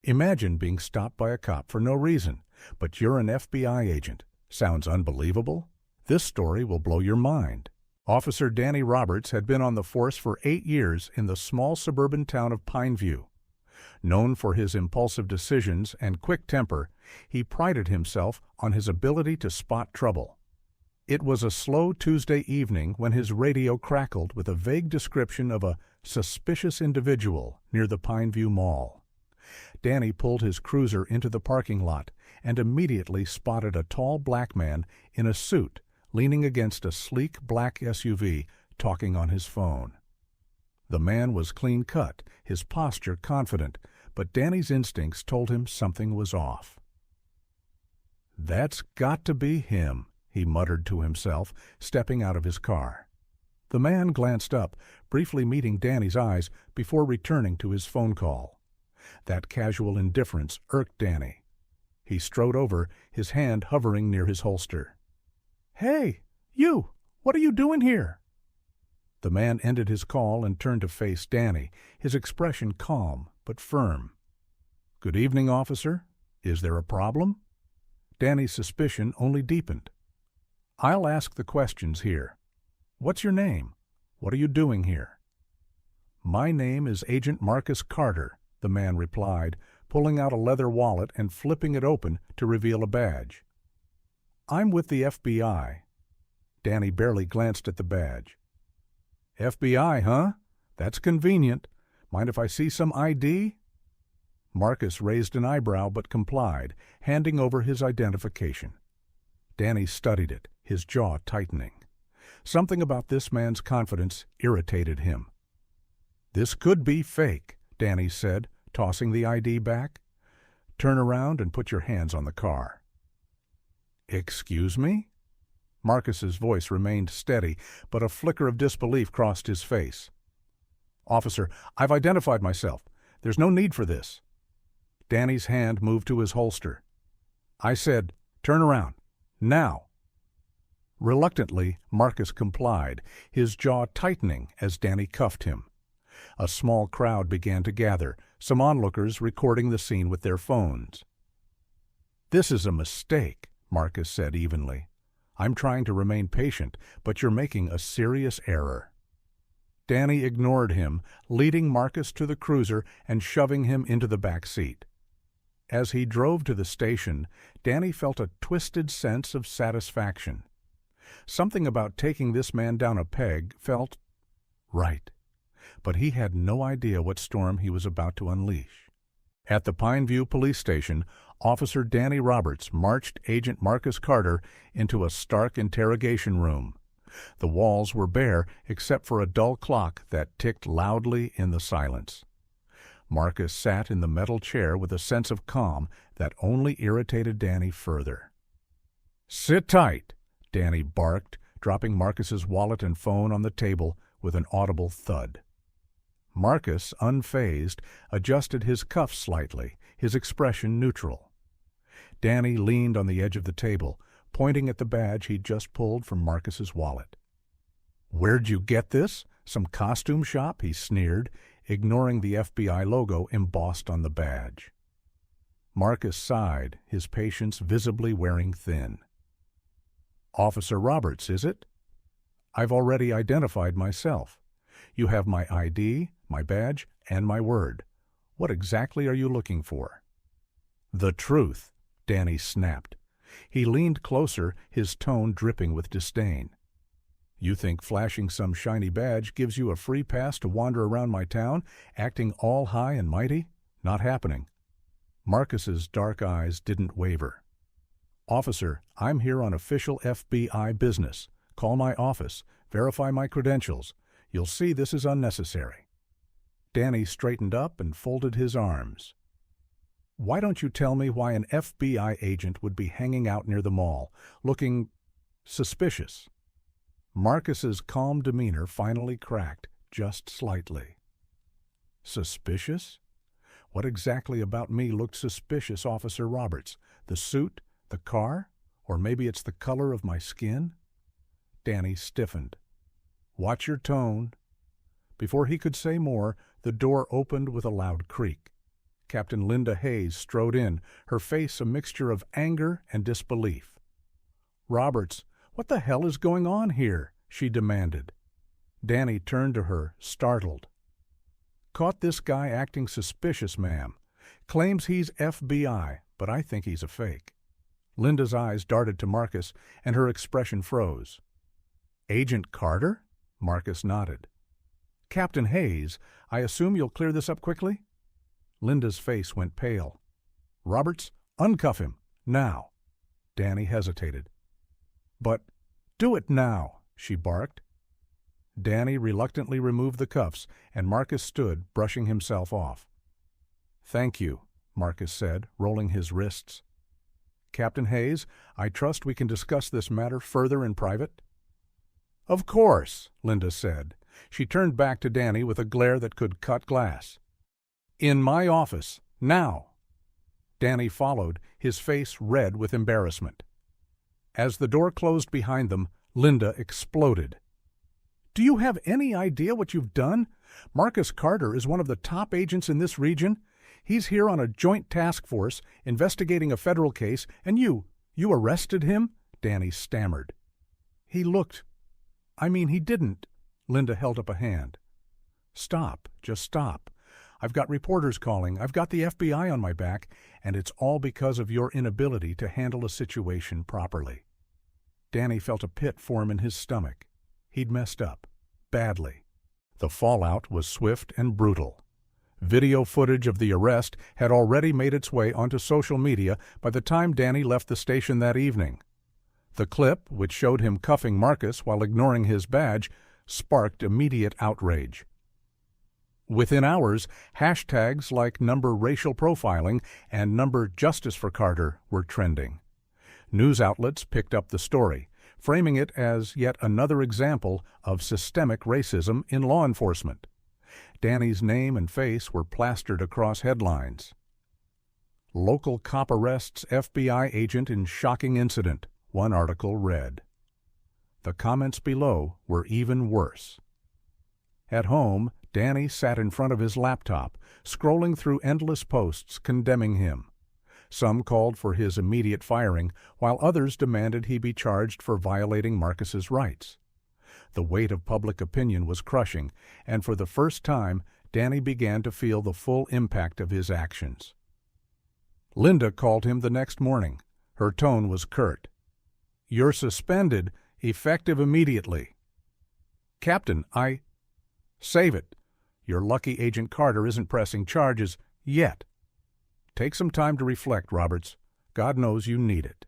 Imagine being stopped by a cop for no reason, but you're an FBI agent. Sounds unbelievable? This story will blow your mind. Officer Danny Roberts had been on the force for 8 years in the small suburban town of Pineview. Known for his impulsive decisions and quick temper, he prided himself on his ability to spot trouble. It was a slow Tuesday evening when his radio crackled with a vague description of a suspicious individual near the Pineview Mall. Danny pulled his cruiser into the parking lot and immediately spotted a tall black man in a suit leaning against a sleek black SUV talking on his phone. The man was clean-cut, his posture confident, but Danny's instincts told him something was off. "That's got to be him," he muttered to himself, stepping out of his car. The man glanced up, briefly meeting Danny's eyes before returning to his phone call. That casual indifference irked Danny. He strode over, his hand hovering near his holster. "Hey, you! What are you doing here?" The man ended his call and turned to face Danny, his expression calm but firm. "Good evening, officer. Is there a problem?" Danny's suspicion only deepened. "I'll ask the questions here. What's your name? What are you doing here?" "My name is Agent Marcus Carter," the man replied, pulling out a leather wallet and flipping it open to reveal a badge. "I'm with the FBI." Danny barely glanced at the badge. "FBI, huh? That's convenient. Mind if I see some ID?" Marcus raised an eyebrow but complied, handing over his identification. Danny studied it, his jaw tightening. Something about this man's confidence irritated him. "This could be fake," Danny said, tossing the ID back. "Turn around and put your hands on the car." "Excuse me?" Marcus's voice remained steady, but a flicker of disbelief crossed his face. "Officer, I've identified myself. There's no need for this." Danny's hand moved to his holster. "I said, turn around. Now." Reluctantly, Marcus complied, his jaw tightening as Danny cuffed him. A small crowd began to gather, some onlookers recording the scene with their phones. "This is a mistake," Marcus said evenly. "I'm trying to remain patient, but you're making a serious error." Danny ignored him, leading Marcus to the cruiser and shoving him into the back seat. As he drove to the station, Danny felt a twisted sense of satisfaction. Something about taking this man down a peg felt right, but he had no idea what storm he was about to unleash. At the Pineview police station, Officer Danny Roberts marched Agent Marcus Carter into a stark interrogation room. The walls were bare except for a dull clock that ticked loudly in the silence. Marcus sat in the metal chair with a sense of calm that only irritated Danny further. "Sit tight," Danny barked, dropping Marcus's wallet and phone on the table with an audible thud. Marcus, unfazed, adjusted his cuffs slightly, his expression neutral. Danny leaned on the edge of the table, pointing at the badge he'd just pulled from Marcus's wallet. "Where'd you get this? Some costume shop?" he sneered, ignoring the FBI logo embossed on the badge. Marcus sighed, his patience visibly wearing thin. "Officer Roberts, is it? I've already identified myself. You have my ID, my badge, and my word. What exactly are you looking for?" "The truth," Danny snapped. He leaned closer, his tone dripping with disdain. "You think flashing some shiny badge gives you a free pass to wander around my town, acting all high and mighty? Not happening." Marcus's dark eyes didn't waver. "Officer, I'm here on official FBI business. Call my office. Verify my credentials. You'll see this is unnecessary." Danny straightened up and folded his arms. "Why don't you tell me why an FBI agent would be hanging out near the mall, looking suspicious?" Marcus's calm demeanor finally cracked, just slightly. "Suspicious? What exactly about me looked suspicious, Officer Roberts? The suit? The car? Or maybe it's the color of my skin?" Danny stiffened. "Watch your tone." Before he could say more, the door opened with a loud creak. Captain Linda Hayes strode in, her face a mixture of anger and disbelief. "Roberts, what the hell is going on here?" she demanded. Danny turned to her, startled. "Caught this guy acting suspicious, ma'am. Claims he's FBI, but I think he's a fake." Linda's eyes darted to Marcus, and her expression froze. "Agent Carter?" Marcus nodded. "Captain Hayes, I assume you'll clear this up quickly?" Linda's face went pale. "Roberts, uncuff him, now." Danny hesitated. "But do it now," she barked. Danny reluctantly removed the cuffs, and Marcus stood, brushing himself off. "Thank you," Marcus said, rolling his wrists. "Captain Hayes, I trust we can discuss this matter further in private?" "Of course," Linda said. She turned back to Danny with a glare that could cut glass. "In my office, now." Danny followed, his face red with embarrassment. As the door closed behind them, Linda exploded. "Do you have any idea what you've done? Marcus Carter is one of the top agents in this region. He's here on a joint task force investigating a federal case, and you arrested him?" Danny stammered. He didn't." Linda held up a hand. "Stop, just stop. I've got reporters calling, I've got the FBI on my back, and it's all because of your inability to handle a situation properly." Danny felt a pit form in his stomach. He'd messed up. Badly. The fallout was swift and brutal. Video footage of the arrest had already made its way onto social media by the time Danny left the station that evening. The clip, which showed him cuffing Marcus while ignoring his badge, sparked immediate outrage. Within hours, hashtags like #racialprofiling and #justice for Carter were trending. News outlets picked up the story, framing it as yet another example of systemic racism in law enforcement. Danny's name and face were plastered across headlines. "Local cop arrests FBI agent in shocking incident," one article read. The comments below were even worse. At home, Danny sat in front of his laptop, scrolling through endless posts condemning him. Some called for his immediate firing, while others demanded he be charged for violating Marcus's rights. The weight of public opinion was crushing, and for the first time, Danny began to feel the full impact of his actions. Linda called him the next morning. Her tone was curt. "You're suspended, effective immediately." "Captain, Save it. You're lucky Agent Carter isn't pressing charges yet. Take some time to reflect, Roberts. God knows you need it."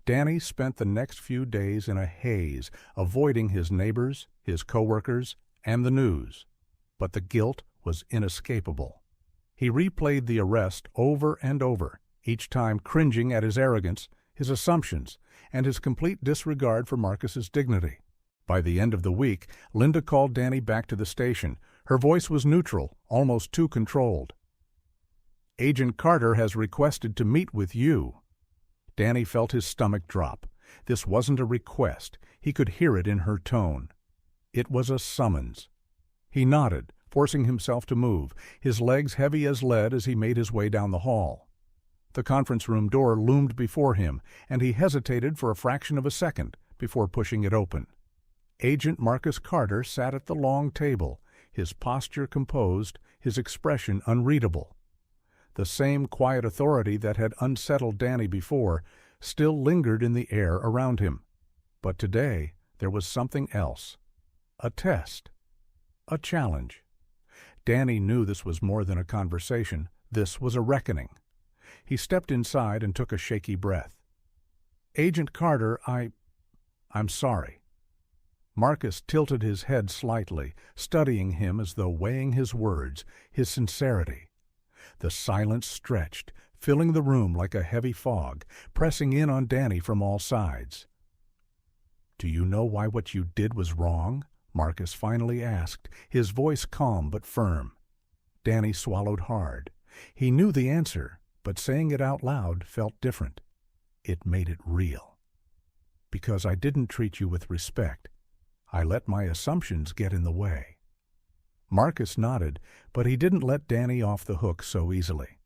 Danny spent the next few days in a haze, avoiding his neighbors, his coworkers, and the news. But the guilt was inescapable. He replayed the arrest over and over, each time cringing at his arrogance, his assumptions, and his complete disregard for Marcus's dignity. By the end of the week, Linda called Danny back to the station. Her voice was neutral, almost too controlled. "Agent Carter has requested to meet with you." Danny felt his stomach drop. This wasn't a request. He could hear it in her tone. It was a summons. He nodded, forcing himself to move, his legs heavy as lead as he made his way down the hall. The conference room door loomed before him, and he hesitated for a fraction of a second before pushing it open. Agent Marcus Carter sat at the long table, his posture composed, his expression unreadable. The same quiet authority that had unsettled Danny before still lingered in the air around him. But today there was something else. A test. A challenge. Danny knew this was more than a conversation. This was a reckoning. He stepped inside and took a shaky breath. "Agent Carter, I'm sorry." Marcus tilted his head slightly, studying him as though weighing his words, his sincerity. The silence stretched, filling the room like a heavy fog, pressing in on Danny from all sides. "Do you know why what you did was wrong?" Marcus finally asked, his voice calm but firm. Danny swallowed hard. He knew the answer, but saying it out loud felt different. It made it real. "Because I didn't treat you with respect. I let my assumptions get in the way." Marcus nodded, but he didn't let Danny off the hook so easily.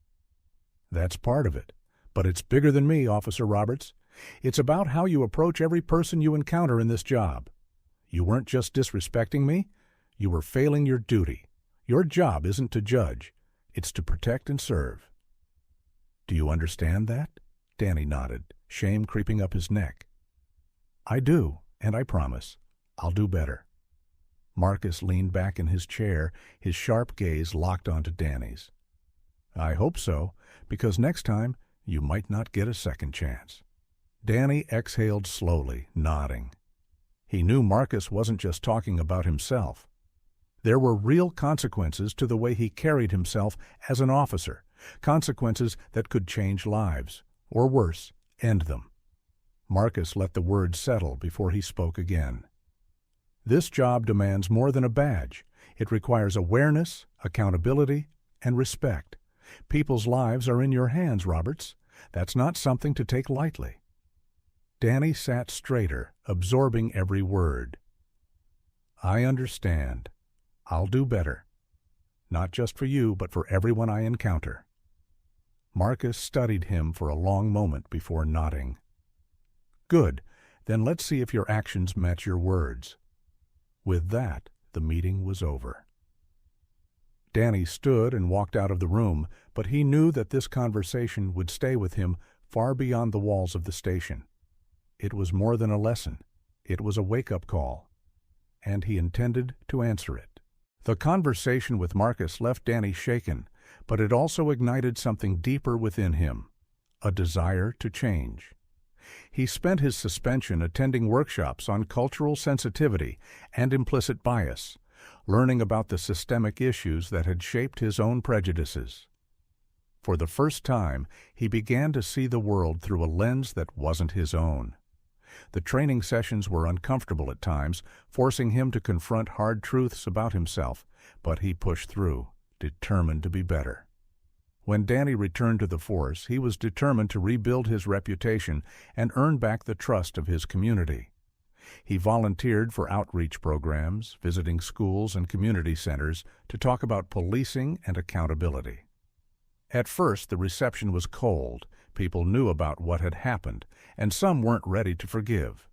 "That's part of it, but it's bigger than me, Officer Roberts. It's about how you approach every person you encounter in this job. You weren't just disrespecting me, you were failing your duty. Your job isn't to judge, it's to protect and serve." "Do you understand that?" Danny nodded, shame creeping up his neck. "I do, and I promise, I'll do better." Marcus leaned back in his chair, his sharp gaze locked onto Danny's. "I hope so, because next time you might not get a second chance." Danny exhaled slowly, nodding. He knew Marcus wasn't just talking about himself. There were real consequences to the way he carried himself as an officer, consequences that could change lives, or worse, end them. Marcus let the words settle before he spoke again. "This job demands more than a badge. It requires awareness, accountability, and respect. People's lives are in your hands, Roberts. That's not something to take lightly." Danny sat straighter, absorbing every word. "I understand. I'll do better. Not just for you, but for everyone I encounter." Marcus studied him for a long moment before nodding. "Good. Then let's see if your actions match your words." With that, the meeting was over. Danny stood and walked out of the room, but he knew that this conversation would stay with him far beyond the walls of the station. It was more than a lesson. It was a wake-up call, and he intended to answer it. The conversation with Marcus left Danny shaken, but it also ignited something deeper within him, a desire to change. He spent his suspension attending workshops on cultural sensitivity and implicit bias, learning about the systemic issues that had shaped his own prejudices. For the first time, he began to see the world through a lens that wasn't his own. The training sessions were uncomfortable at times, forcing him to confront hard truths about himself, but he pushed through, determined to be better. When Danny returned to the force, he was determined to rebuild his reputation and earn back the trust of his community. He volunteered for outreach programs, visiting schools and community centers to talk about policing and accountability. At first, the reception was cold. People knew about what had happened, and some weren't ready to forgive.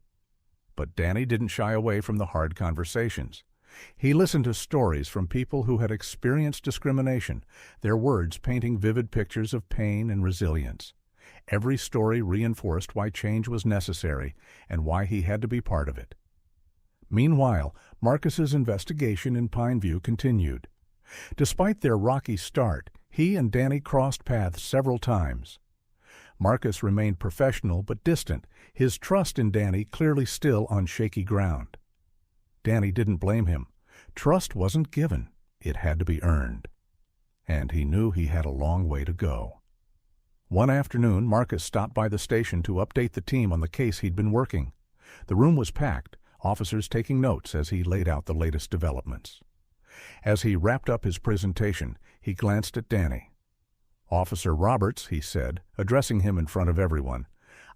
But Danny didn't shy away from the hard conversations. He listened to stories from people who had experienced discrimination, their words painting vivid pictures of pain and resilience. Every story reinforced why change was necessary and why he had to be part of it. Meanwhile, Marcus's investigation in Pineview continued. Despite their rocky start, he and Danny crossed paths several times. Marcus remained professional but distant, his trust in Danny clearly still on shaky ground. Danny didn't blame him. Trust wasn't given, it had to be earned. And he knew he had a long way to go. One afternoon, Marcus stopped by the station to update the team on the case he'd been working. The room was packed, officers taking notes as he laid out the latest developments. As he wrapped up his presentation, he glanced at Danny. "Officer Roberts," he said, addressing him in front of everyone,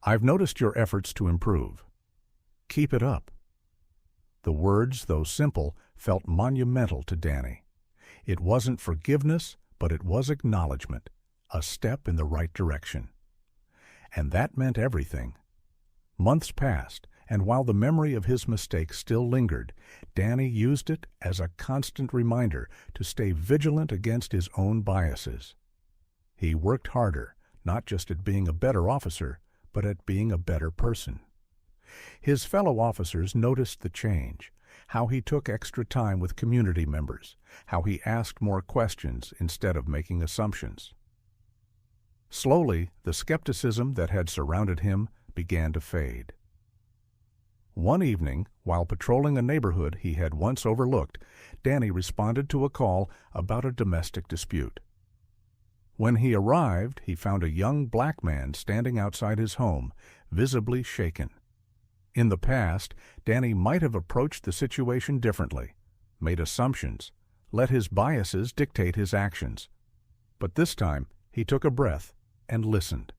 "I've noticed your efforts to improve. Keep it up." The words, though simple, felt monumental to Danny. It wasn't forgiveness, but it was acknowledgement, a step in the right direction. And that meant everything. Months passed, and while the memory of his mistake still lingered, Danny used it as a constant reminder to stay vigilant against his own biases. He worked harder, not just at being a better officer, but at being a better person. His fellow officers noticed the change, how he took extra time with community members, how he asked more questions instead of making assumptions. Slowly, the skepticism that had surrounded him began to fade. One evening, while patrolling a neighborhood he had once overlooked, Danny responded to a call about a domestic dispute. When he arrived, he found a young black man standing outside his home, visibly shaken. In the past, Danny might have approached the situation differently, made assumptions, let his biases dictate his actions. But this time, he took a breath and listened.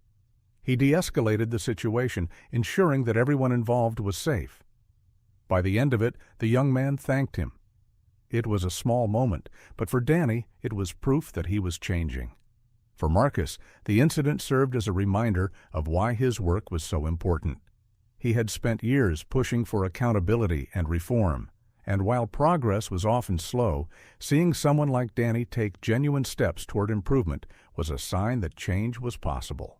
He de-escalated the situation, ensuring that everyone involved was safe. By the end of it, the young man thanked him. It was a small moment, but for Danny, it was proof that he was changing. For Marcus, the incident served as a reminder of why his work was so important. He had spent years pushing for accountability and reform, and while progress was often slow, seeing someone like Danny take genuine steps toward improvement was a sign that change was possible.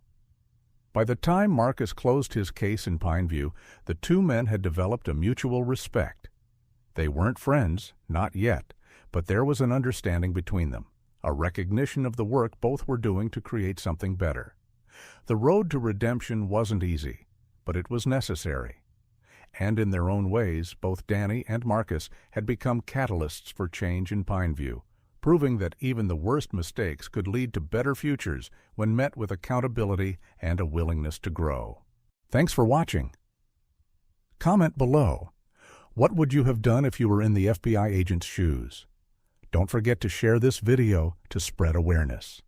By the time Marcus closed his case in Pineview, the two men had developed a mutual respect. They weren't friends, not yet, but there was an understanding between them, a recognition of the work both were doing to create something better. The road to redemption wasn't easy, but it was necessary. And in their own ways, both Danny and Marcus had become catalysts for change in Pineview, proving that even the worst mistakes could lead to better futures when met with accountability and a willingness to grow. Thanks for watching. Comment below. What would you have done if you were in the FBI agent's shoes? Don't forget to share this video to spread awareness.